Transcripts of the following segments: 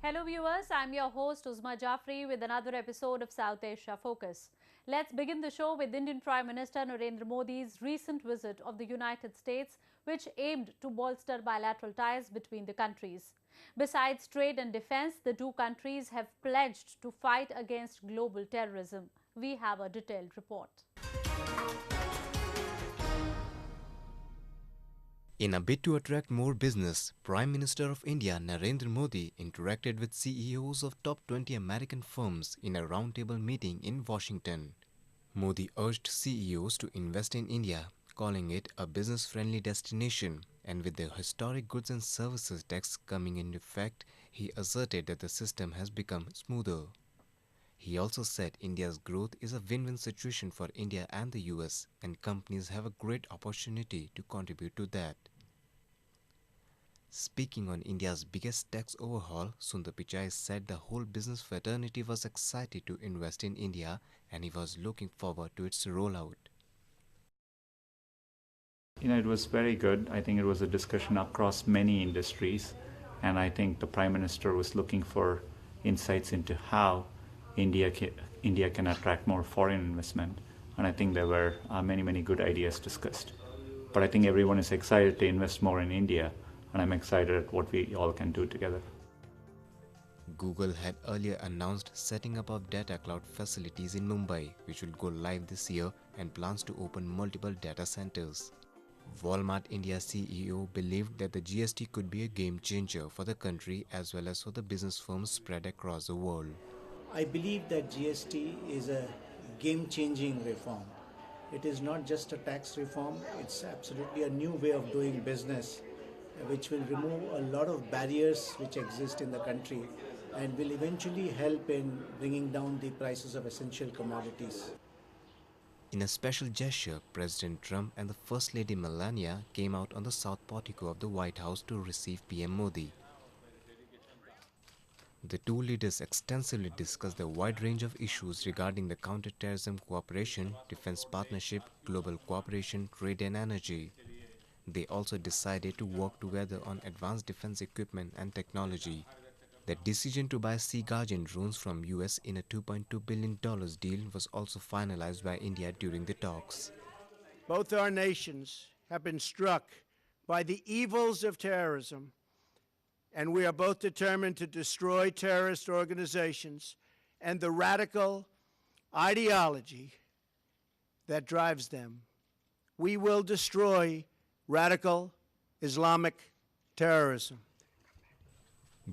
Hello viewers, I'm your host Uzma Jafri with another episode of South Asia Focus. Let's begin the show with Indian Prime Minister Narendra Modi's recent visit of the United States, which aimed to bolster bilateral ties between the countries. Besides trade and defense, the two countries have pledged to fight against global terrorism. We have a detailed report. In a bid to attract more business, Prime Minister of India Narendra Modi interacted with CEOs of top 20 American firms in a roundtable meeting in Washington. Modi urged CEOs to invest in India, calling it a business-friendly destination, and with the historic goods and services tax coming into effect, he asserted that the system has become smoother. He also said India's growth is a win-win situation for India and the US, and companies have a great opportunity to contribute to that. Speaking on India's biggest tax overhaul, Sundar Pichai said the whole business fraternity was excited to invest in India and he was looking forward to its rollout. It was very good. I think it was a discussion across many industries, and I think the Prime Minister was looking for insights into how India can attract more foreign investment, and I think there were many good ideas discussed. But I think everyone is excited to invest more in India, and I'm excited at what we all can do together. Google had earlier announced setting up of data cloud facilities in Mumbai, which will go live this year, and plans to open multiple data centers. Walmart India CEO believed that the GST could be a game changer for the country as well as for the business firms spread across the world. I believe that GST is a game-changing reform. It is not just a tax reform, it's absolutely a new way of doing business which will remove a lot of barriers which exist in the country and will eventually help in bringing down the prices of essential commodities. In a special gesture, President Trump and the First Lady Melania came out on the south portico of the White House to receive PM Modi. The two leaders extensively discussed a wide range of issues regarding the counter-terrorism cooperation, defense partnership, global cooperation, trade and energy. They also decided to work together on advanced defense equipment and technology. The decision to buy Sea Guardian drones from US in a $2.2 billion deal was also finalized by India during the talks. Both our nations have been struck by the evils of terrorism, and we are both determined to destroy terrorist organizations and the radical ideology that drives them. We will destroy radical Islamic terrorism.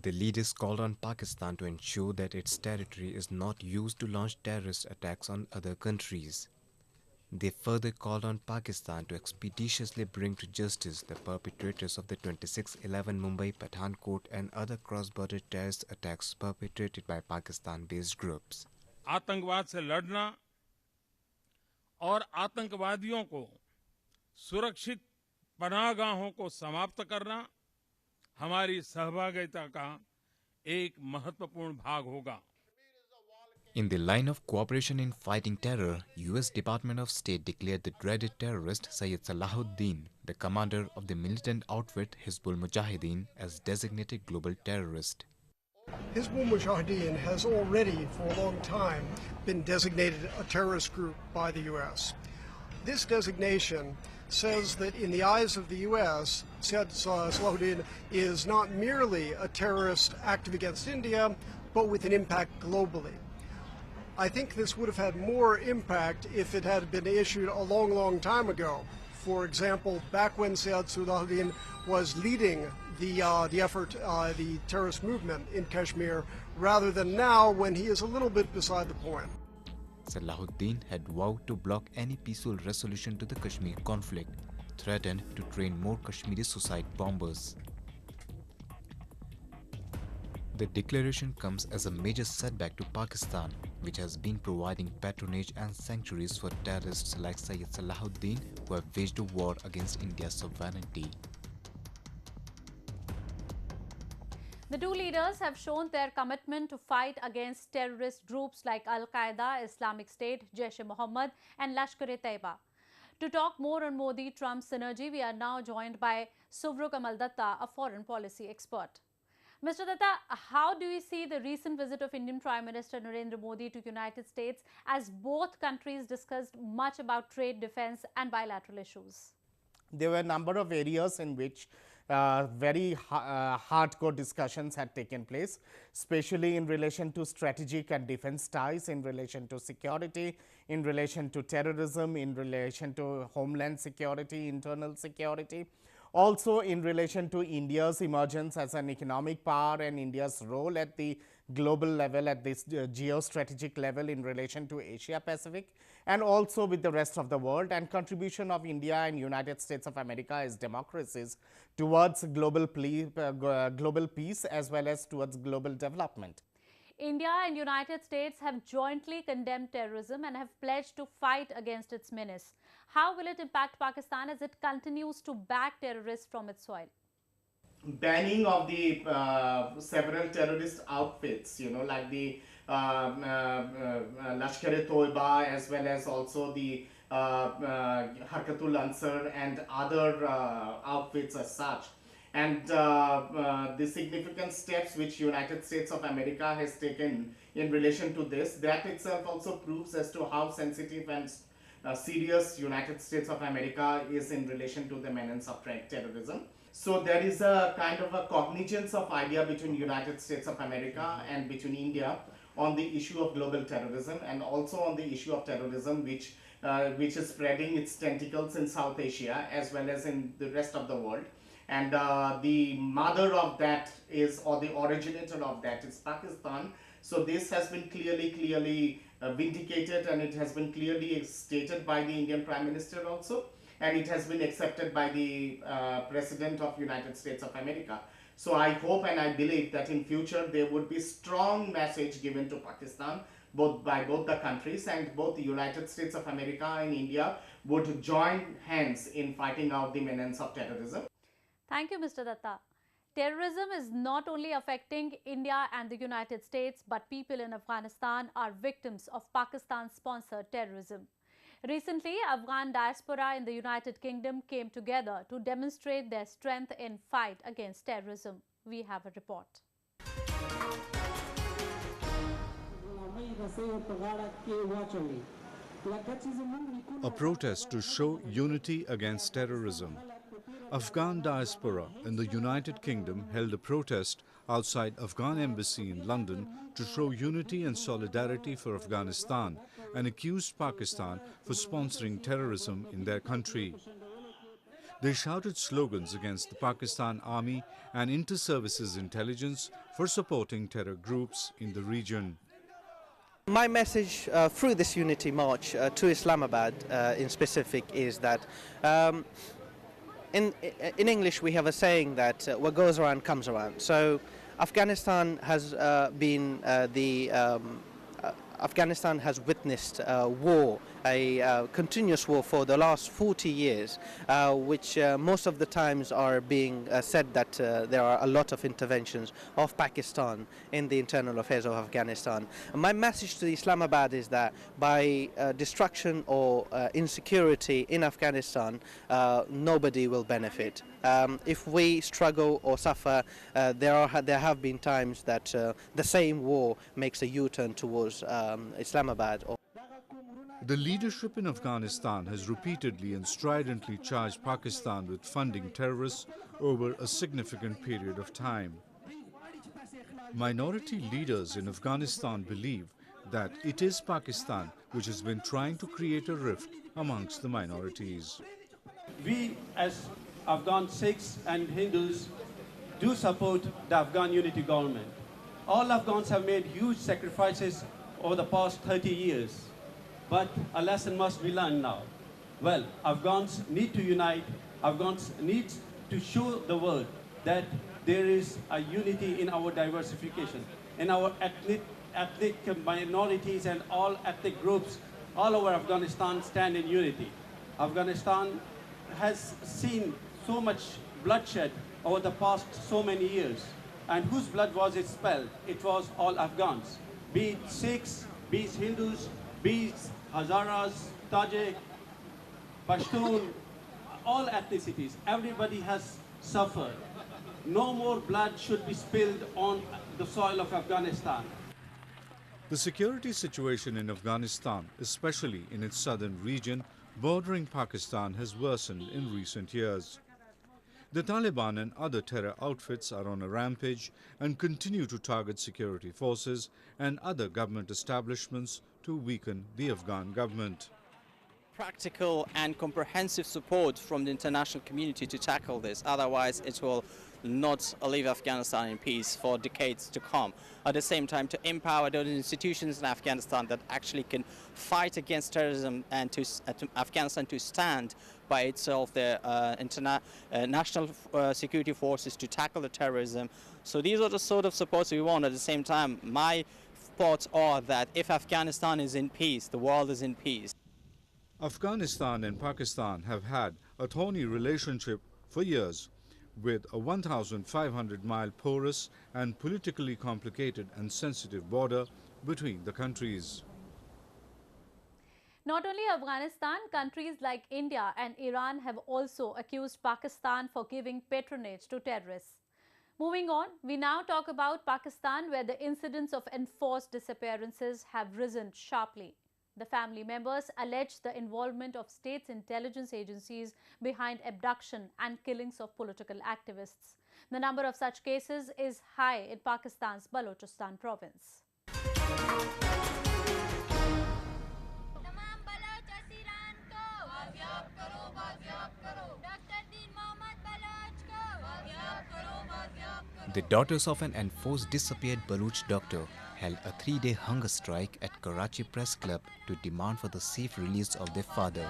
The leaders called on Pakistan to ensure that its territory is not used to launch terrorist attacks on other countries. They further called on Pakistan to expeditiously bring to justice the perpetrators of the 26/11 Mumbai Pathankot and other cross-border terrorist attacks perpetrated by Pakistan-based groups. आतंकवाद से लड़ना और आतंकवादियों को सुरक्षित पनाहगाहों को समाप्त करना हमारी सहभागिता का एक महत्वपूर्ण भाग होगा. In the line of cooperation in fighting terror, US Department of State declared the dreaded terrorist Syed Salahuddin, the commander of the militant outfit Hizbul Mujahideen, as designated global terrorist. Hizbul Mujahideen has already, for a long time, been designated a terrorist group by the U.S. This designation says that in the eyes of the U.S., Syed Salahuddin is not merely a terrorist active against India, but with an impact globally. I think this would have had more impact if it had been issued a long time ago. For example, back when Syed Salahuddin was leading the effort, the terrorist movement in Kashmir, rather than now when he is a little bit beside the point. Salahuddin had vowed to block any peaceful resolution to the Kashmir conflict, threatened to train more Kashmiri suicide bombers. The declaration comes as a major setback to Pakistan, which has been providing patronage and sanctuaries for terrorists like Syed Salahuddin, who have waged a war against India's sovereignty. The two leaders have shown their commitment to fight against terrorist groups like Al-Qaeda, Islamic State, Jaish-e-Mohammed and Lashkar-e-Taiba. To talk more on Modi-Trump synergy, we are now joined by Subrata Maldatta, a foreign policy expert. Mr. Datta, how do you see the recent visit of Indian Prime Minister Narendra Modi to United States, as both countries discussed much about trade, defense and bilateral issues? There were a number of areas in which very hardcore discussions had taken place, especially in relation to strategic and defense ties, in relation to security, in relation to terrorism, in relation to homeland security, internal security. Also in relation to India's emergence as an economic power and India's role at the global level, at this geostrategic level in relation to Asia Pacific, and also with the rest of the world, and contribution of India and United States of America as democracies towards global peace as well as towards global development. India and United States have jointly condemned terrorism and have pledged to fight against its menace. How will it impact Pakistan as it continues to back terrorists from its soil? Banning of the several terrorist outfits, like the Lashkar-e-Toiba, as well as also the Harkatul Ansar and other outfits as such. And the significant steps which United States of America has taken in relation to this, that itself also proves as to how sensitive and serious United States of America is in relation to the menace of terrorism. So there is a kind of a cognizance of idea between United States of America and between India on the issue of global terrorism, and also on the issue of terrorism which is spreading its tentacles in South Asia as well as in the rest of the world. And the mother of that is, or the originator of that is, Pakistan. So this has been clearly vindicated, and it has been clearly stated by the Indian Prime Minister also, and it has been accepted by the President of United States of America. So I hope and I believe that in future there would be strong message given to Pakistan by both the countries, and both the United States of America and India would join hands in fighting out the menace of terrorism. Thank you, Mr. Datta. Terrorism is not only affecting India and the United States, but people in Afghanistan are victims of Pakistan-sponsored terrorism. Recently, Afghan diaspora in the United Kingdom came together to demonstrate their strength in fight against terrorism. We have a report. A protest to show unity against terrorism. Afghan diaspora in the United Kingdom held a protest outside Afghan embassy in London to show unity and solidarity for Afghanistan, and accused Pakistan for sponsoring terrorism in their country. They shouted slogans against the Pakistan Army and Inter-Services Intelligence for supporting terror groups in the region. My message through this unity march to Islamabad in specific is that in English we have a saying that what goes around comes around. So Afghanistan has Afghanistan has witnessed war, a continuous war for the last 40 years, which most of the times are being said that there are a lot of interventions of Pakistan in the internal affairs of Afghanistan. My message to Islamabad is that by destruction or insecurity in Afghanistan, nobody will benefit. If we struggle or suffer, there have been times that the same war makes a U-turn towards Islamabad. The leadership in Afghanistan has repeatedly and stridently charged Pakistan with funding terrorists over a significant period of time. Minority leaders in Afghanistan believe that it is Pakistan which has been trying to create a rift amongst the minorities. We as Afghan Sikhs and Hindus do support the Afghan unity government. All Afghans have made huge sacrifices over the past 30 years. But a lesson must be learned now. Well, Afghans need to unite. Afghans need to show the world that there is a unity in our diversification, in our ethnic minorities and all ethnic groups all over Afghanistan stand in unity. Afghanistan has seen so much bloodshed over the past so many years. And whose blood was it spilled? It was all Afghans, be it Sikhs, be it Hindus, be it Hazaras, Tajik, Pashtun, all ethnicities. Everybody has suffered. No more blood should be spilled on the soil of Afghanistan. The security situation in Afghanistan, especially in its southern region bordering Pakistan, has worsened in recent years. The Taliban and other terror outfits are on a rampage and continue to target security forces and other government establishments to weaken the Afghan government. Practical and comprehensive support from the international community to tackle this. Otherwise, it will not leave Afghanistan in peace for decades to come. At the same time, to empower those institutions in Afghanistan that actually can fight against terrorism and to Afghanistan to stand by itself, the national security forces to tackle the terrorism. So these are the sort of supports we want. At the same time, my thoughts are that if Afghanistan is in peace, the world is in peace. Afghanistan and Pakistan have had a thorny relationship for years, with a 1,500-mile porous and politically complicated and sensitive border between the countries. Not only Afghanistan, countries like India and Iran have also accused Pakistan for giving patronage to terrorists. Moving on, we now talk about Pakistan, where the incidents of enforced disappearances have risen sharply. The family members allege the involvement of state's intelligence agencies behind abduction and killings of political activists. The number of such cases is high in Pakistan's Balochistan province. The daughters of an enforced disappeared Baluch doctor held a 3-day hunger strike at Karachi Press Club to demand for the safe release of their father.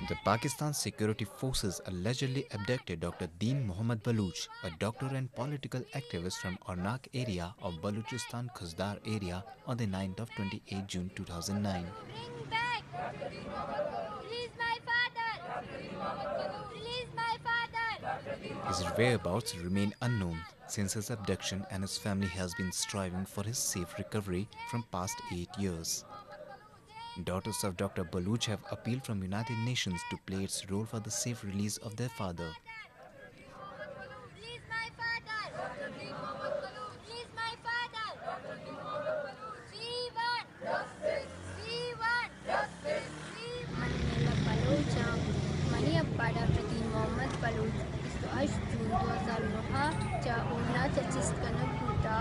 The Pakistan security forces allegedly abducted Dr. Deen Mohammad Baluch, a doctor and political activist from Arnak area of Balochistan Khuzdar area, on the 9th of 28 June 2009. Bring back! Release my father! Release my father! His whereabouts remain unknown since his abduction, and his family has been striving for his safe recovery from past 8 years. Daughters of Dr. Baluch have appealed from United Nations to play its role for the safe release of their father. Release my father! Release my father! We want justice! We want justice! Manila Baluch, Mania Pada Deen Mohammad Baluch, 28 June 2009, cha una chachist kana puta.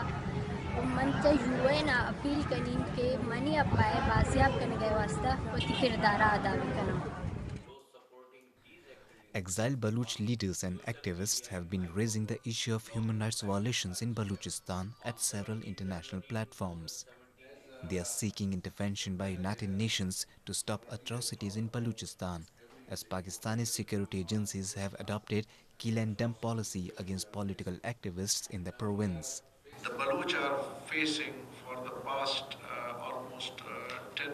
उम्मत UN appeal कनीन के money अपाए बासियाब करने गए वास्ता वती किरदारा अदा करना. Exiled Baluch leaders and activists have been raising the issue of human rights violations in Balochistan at several international platforms. They are seeking intervention by United Nations to stop atrocities in Balochistan, as Pakistani security agencies have adopted kill and dump policy against political activists in the province. The Baluch are facing for the past almost 10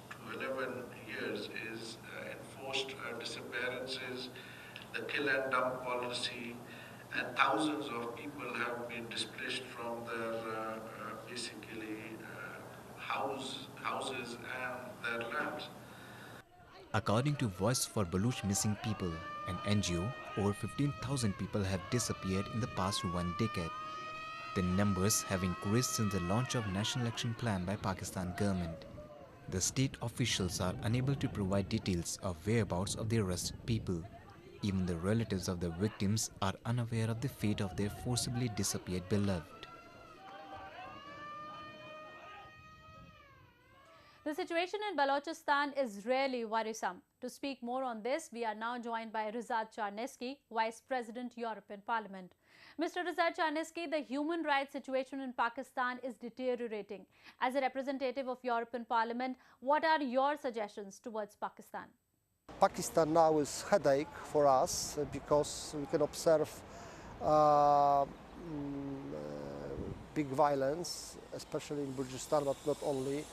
to 11 years is enforced disappearances, the kill and dump policy, and thousands of people have been displaced from their basically houses and their lands. According to Voice for Baluch Missing People, an NGO, over 15,000 people have disappeared in the past 1 decade. The numbers have increased since the launch of National Action Plan by Pakistan government. The state officials are unable to provide details of whereabouts of the arrested people. Even the relatives of the victims are unaware of the fate of their forcibly disappeared beloved. The situation in Balochistan is really worrisome. To speak more on this, we are now joined by Rath Yatra, Vice President, European Parliament. Mr. Rath Yatra, the human rights situation in Pakistan is deteriorating. As a representative of European Parliament, what are your suggestions towards Pakistan? Pakistan now is a headache for us because we can observe big violence, especially in Balochistan, but not only.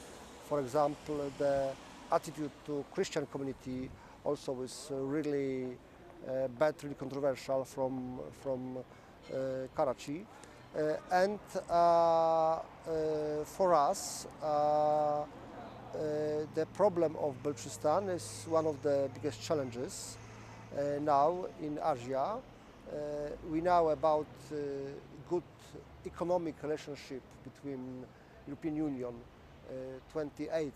For example, the attitude to Christian community also is really bad, really controversial from Karachi. And for us, the problem of Balochistan is one of the biggest challenges now in Asia. We know about good economic relationship between European Union, 28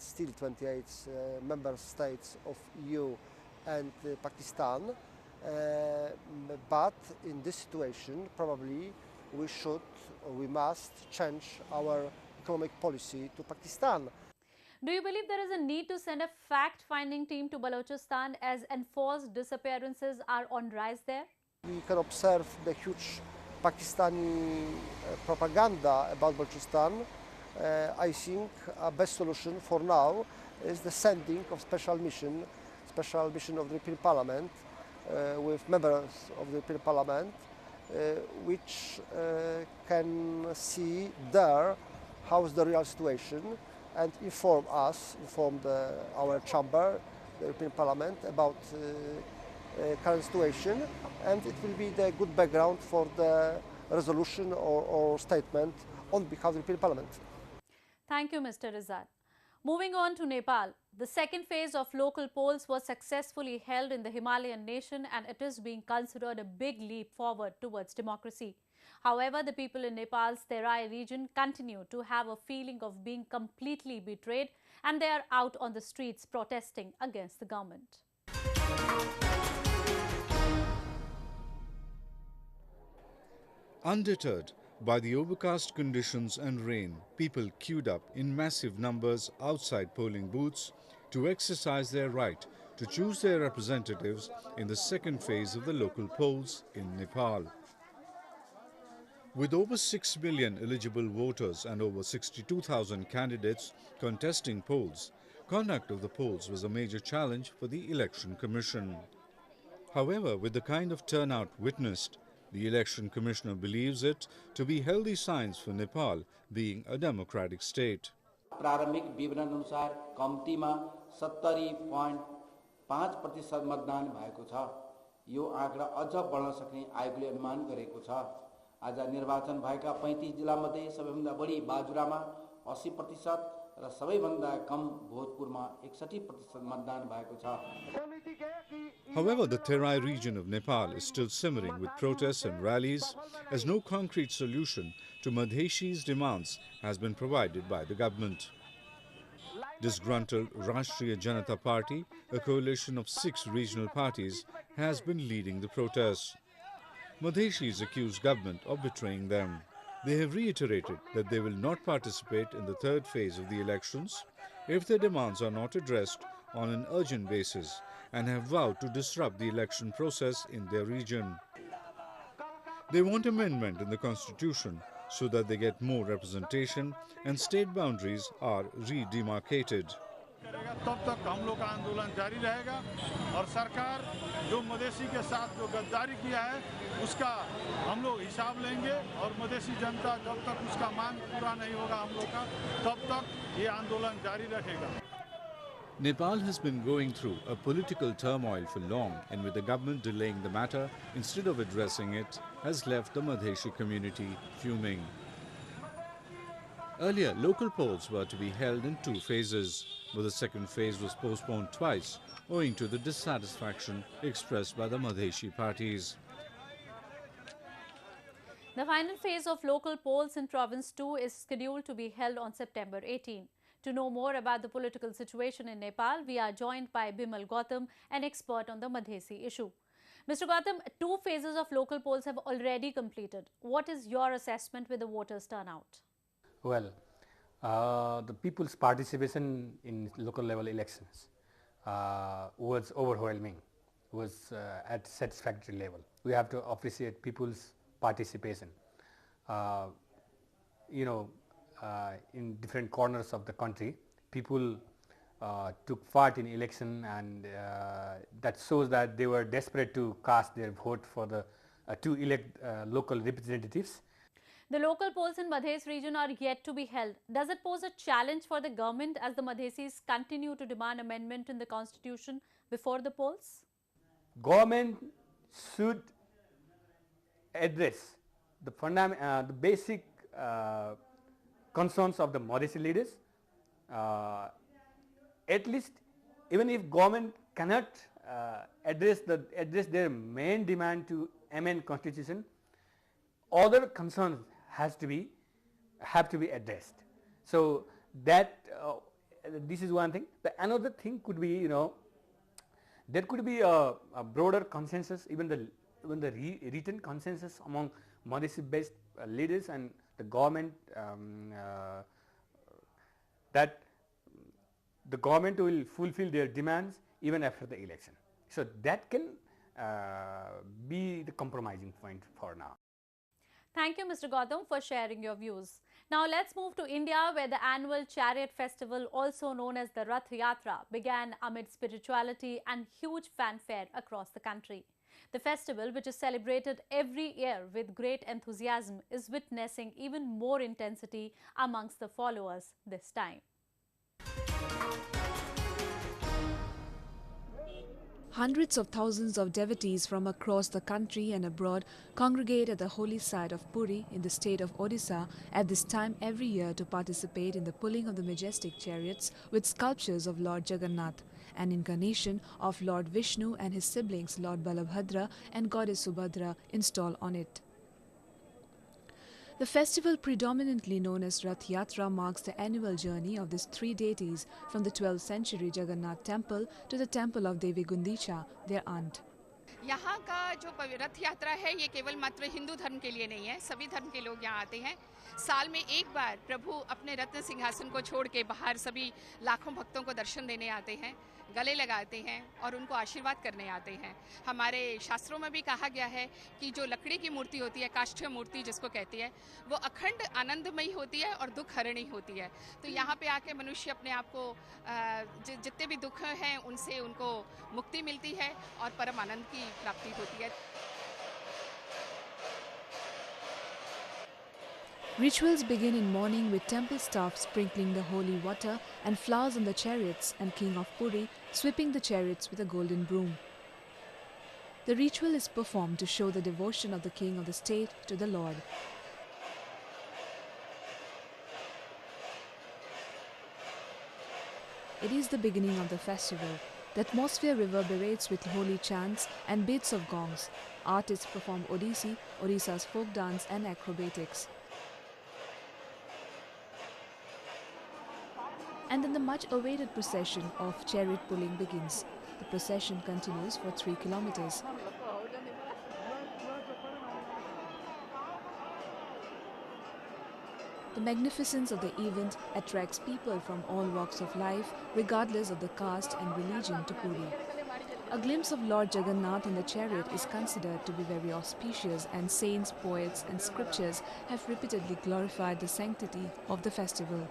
member states of EU and Pakistan. But in this situation, probably we should or we must change our economic policy to Pakistan. Do you believe there is a need to send a fact-finding team to Balochistan as enforced disappearances are on rise there? We can observe the huge Pakistani propaganda about Balochistan. I think a best solution for now is the sending of special mission of the European Parliament with members of the European Parliament which can see there how is the real situation and inform us, our chamber, the European Parliament, about current situation, and it will be the good background for the resolution or statement on behalf of the European Parliament. Thank you, Mr. Rizad. Moving on to Nepal, the second phase of local polls was successfully held in the Himalayan nation and it is being considered a big leap forward towards democracy. However, the people in Nepal's Terai region continue to have a feeling of being completely betrayed and they are out on the streets protesting against the government. Undeterred by the overcast conditions and rain, people queued up in massive numbers outside polling booths to exercise their right to choose their representatives in the second phase of the local polls in Nepal. With over 6 million eligible voters and over 62,000 candidates contesting polls, conduct of the polls was a major challenge for the Election Commission. However, with the kind of turnout witnessed, the Election Commissioner believes it to be healthy signs for Nepal being a democratic state. प्रारंभिक विवरण अनुसार कम्तीमा 70.5% मतदान भएको छ। यो आँकडा अझ बढ्न सक्ने आयोगले अनुमान गरेको छ। आज निर्वाचन भएका 35 जिल्लामध्ये सबैभन्दा बढी बाजुरामा 80% र सबैभन्दा कम भोजपुरमा 61% मतदान भएको छ। However, the Terai region of Nepal is still simmering with protests and rallies as no concrete solution to Madheshi's demands has been provided by the government. Disgruntled Rashtriya Janata Party, a coalition of 6 regional parties, has been leading the protests. Madheshis accuse government of betraying them. They have reiterated that they will not participate in the third phase of the elections if their demands are not addressed on an urgent basis and have vowed to disrupt the election process in their region. They want amendment in the constitution so that they get more representation and state boundaries are re-demarcated. तब तक हम लोग का आंदोलन जारी रहेगा और सरकार जो मधेसी के साथ जो गद्दारी किया है उसका हम लोग हिसाब लेंगे और मधेसी जनता जब तक उसका मांग पूरा नहीं होगा हम लोग का तब तक ये आंदोलन जारी रखेगा. Nepal has been going through a political turmoil for long, and with the government delaying the matter instead of addressing it, has left the Madheshi community fuming. Earlier, local polls were to be held in 2 phases, but the second phase was postponed twice, owing to the dissatisfaction expressed by the Madheshi parties. The final phase of local polls in Province 2 is scheduled to be held on September 18. To know more about the political situation in Nepal, we are joined by Bimal Gautam, an expert on the Madhesi issue. Mr. Gautam, 2 phases of local polls have already completed. What is your assessment with the voters' turnout? Well, the people's participation in local level elections was overwhelming, was at satisfactory level. We have to appreciate people's participation. In different corners of the country, people took part in election, and that shows that they were desperate to cast their vote for the to elect local representatives. The local polls in Madhes region are yet to be held. Does it pose a challenge for the government as the Madhesis continue to demand amendment in the constitution before the polls? Government should address the basic concerns of the Madhesi leaders at least even if government cannot address their main demand to amend constitution, other concerns have to be addressed. So that this is one thing. The another thing could be, there could be a broader consensus, even the written consensus among Madhesi based leaders and the government, that the government will fulfill their demands even after the election. So that can be the compromising point for now. Thank you, Mr. Gautam, for sharing your views. Now let's move to India, where the annual chariot festival, also known as the Rath Yatra, began amid spirituality and huge fanfare across the country. The festival, which is celebrated every year with great enthusiasm, is witnessing even more intensity amongst the followers this time. Hundreds of thousands of devotees from across the country and abroad congregate at the holy site of Puri in the state of Odisha at this time every year to participate in the pulling of the majestic chariots with sculptures of Lord Jagannath, an incarnation of Lord Vishnu and his siblings Lord Balabhadra and Goddess Subhadra installed on it. The festival, predominantly known as Rath Yatra, marks the annual journey of these three deities from the 12th century Jagannath temple to the temple of Devi Gundicha, their aunt. यहाँ का जो रथ यात्रा है ये केवल मात्र हिंदू धर्म के लिए नहीं है, सभी धर्म के लोग यहाँ आते हैं। साल में एक बार प्रभु अपने रत्न सिंहासन को छोड़ के बाहर सभी लाखों भक्तों को दर्शन देने आते हैं, गले लगाते हैं और उनको आशीर्वाद करने आते हैं। हमारे शास्त्रों में भी कहा गया है कि जो लकड़ी की मूर्ति होती है, काष्ठ मूर्ति जिसको कहती है, वो अखंड आनंदमयी होती है और दुख हरणी होती है। तो यहाँ पे आके मनुष्य अपने आप को जितने भी दुख हैं उनसे उनको मुक्ति मिलती है और परम आनंद की प्राप्ति होती है। Rituals begin in morning with temple staff sprinkling the holy water and flowers on the chariots and King of Puri sweeping the chariots with a golden broom. The ritual is performed to show the devotion of the king of the state to the Lord. It is the beginning of the festival. The atmosphere reverberates with holy chants and beats of gongs. Artists perform Odissi, Odisha's folk dance and acrobatics. And then the much-awaited procession of chariot pulling begins. The procession continues for 3 kilometers. The magnificence of the event attracts people from all walks of life, regardless of the caste and religion, to Puri. A glimpse of Lord Jagannath in the chariot is considered to be very auspicious, and saints, poets and scriptures have repeatedly glorified the sanctity of the festival.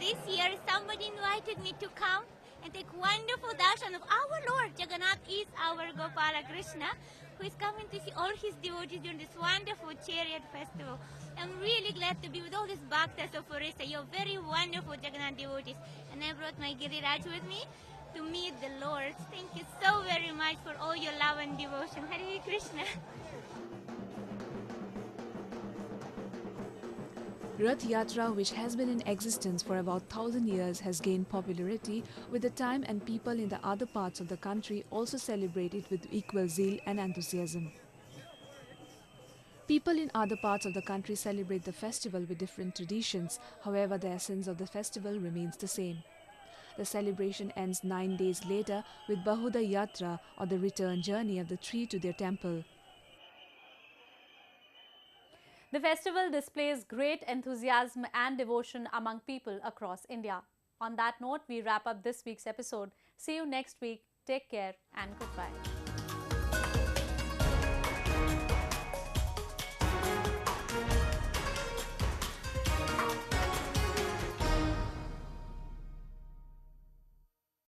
This year somebody invited me to come and take wonderful darshan of our Lord. Jagannath is our Gopala Krishna, who is coming to see all his devotees during this wonderful chariot festival. I'm really glad to be with all these bhaktas of Orissa. You're very wonderful Jagannath devotees. And I brought my Giriraj with me to meet the Lord. Thank you so very much for all your love and devotion. Hare Krishna. Rath Yatra, which has been in existence for about 1,000 years, has gained popularity with the time, and people in the other parts of the country also celebrate it with equal zeal and enthusiasm. People in other parts of the country celebrate the festival with different traditions. However, the essence of the festival remains the same. The celebration ends 9 days later with Bahuda Yatra, or the return journey of the three to their temple. The festival displays great enthusiasm and devotion among people across India. On that note, we wrap up this week's episode. See you next week. Take care and goodbye.